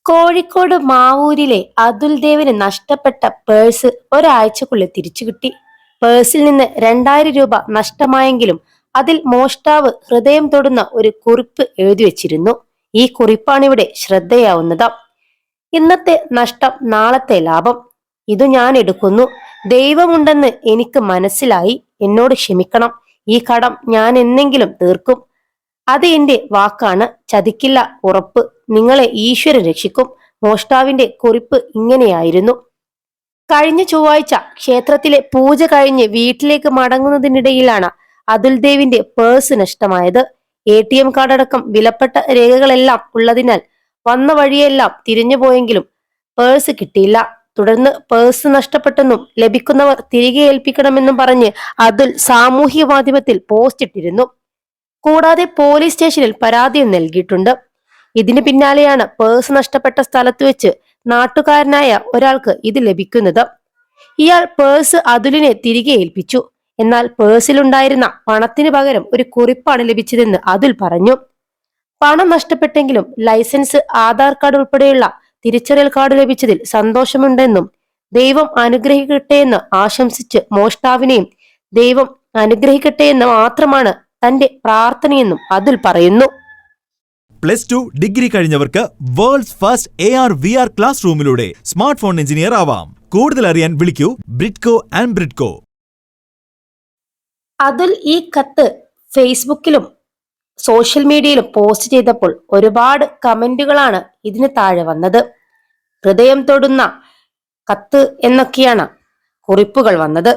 കോഴിക്കോട് മാവൂരിലെ അതുൽ ദേവിന് നഷ്ടപ്പെട്ട പേഴ്സ് ഒരാഴ്ചക്കുള്ളിൽ തിരിച്ചു കിട്ടി. പേഴ്സിൽ നിന്ന് 2000 രൂപ നഷ്ടമായെങ്കിലും അതിൽ മോഷ്ടാവ് ഹൃദയം തൊടുന്ന ഒരു കുറിപ്പ് എഴുതി വെച്ചിരുന്നു. ഈ കുറിപ്പാണിവിടെ ശ്രദ്ധയാവുന്നത്. ഇന്നത്തെ നഷ്ടം നാളത്തെ ലാഭം. ഇതു ഞാൻ എടുക്കുന്നു. ദൈവമുണ്ടെന്ന് എനിക്ക് മനസ്സിലായി. എന്നോട് ക്ഷമിക്കണം. ഈ കടം ഞാൻ എന്നെങ്കിലും തീർക്കും. അത് എന്റെ വാക്കാണ്. ചതിക്കില്ല, ഉറപ്പ്. നിങ്ങളെ ഈശ്വരൻ രക്ഷിക്കും. മോഷ്ടാവിന്റെ കുറിപ്പ് ഇങ്ങനെയായിരുന്നു: കഴിഞ്ഞ ചൊവ്വാഴ്ച ക്ഷേത്രത്തിലെ പൂജ കഴിഞ്ഞ് വീട്ടിലേക്ക് മടങ്ങുന്നതിനിടയിലാണ് അതുൽ ദേവിന്റെ പേഴ്സ് നഷ്ടമായത്. ATM കാർഡടക്കം വിലപ്പെട്ട രേഖകളെല്ലാം ഉള്ളതിനാൽ വന്ന വഴിയെല്ലാം തിരിഞ്ഞുപോയെങ്കിലും പേഴ്സ് കിട്ടിയില്ല. തുടർന്ന് പേഴ്സ് നഷ്ടപ്പെട്ടെന്നും ലഭിക്കുന്നവർ തിരികെ ഏൽപ്പിക്കണമെന്നും പറഞ്ഞ് അതുൽ സാമൂഹ്യ മാധ്യമത്തിൽ പോസ്റ്റ് ഇട്ടിരുന്നു. കൂടാതെ പോലീസ് സ്റ്റേഷനിൽ പരാതിയും നൽകിയിട്ടുണ്ട്. ഇതിന് പിന്നാലെയാണ് പേഴ്സ് നഷ്ടപ്പെട്ട സ്ഥലത്ത് വെച്ച് നാട്ടുകാരനായ ഒരാൾക്ക് ഇത് ലഭിക്കുന്നത്. ഇയാൾ പേഴ്സ് അതുലിനെ തിരികെ ഏൽപ്പിച്ചു. എന്നാൽ പേഴ്സിലുണ്ടായിരുന്ന പണത്തിന് പകരം ഒരു കുറിപ്പാണ് ലഭിച്ചതെന്ന് അതുൽ പറഞ്ഞു. പണം നഷ്ടപ്പെട്ടെങ്കിലും ലൈസൻസ്, ആധാർ കാർഡ് ഉൾപ്പെടെയുള്ള തിരിച്ചറിയൽ കാർഡ് ലഭിച്ചതിൽ സന്തോഷമുണ്ടെന്നും ദൈവം അനുഗ്രഹിക്കട്ടെ എന്ന് ആശംസിച്ച് മോഷ്ടാവിനെയും ദൈവം അനുഗ്രഹിക്കട്ടെ എന്ന് മാത്രമാണ് തന്റെ പ്രാർത്ഥനയെന്നും അതുൽ പറയുന്നു. +2 ഡിഗ്രി കഴിഞ്ഞവർക്ക് വേൾഡ്സ് ഫസ്റ്റ് AR/VR ക്ലാസ് റൂമിലൂടെ സ്മാർട്ട് ഫോൺ എഞ്ചിനീയർ ആവാം. കൂടുതൽ അറിയാൻ വിളിക്കൂ ബ്രിഡ്കോ ആൻഡ് ബ്രിഡ്കോ. അതുൽ ഈ കത്ത് ഫേസ്ബുക്കിലും സോഷ്യൽ മീഡിയയിലും പോസ്റ്റ് ചെയ്തപ്പോൾ ഒരുപാട് കമന്റുകളാണ് ഇതിന് താഴെ വന്നത്. ഹൃദയം തൊടുന്ന കത്ത് എന്നൊക്കെയാണ് കുറിപ്പുകൾ വന്നത്.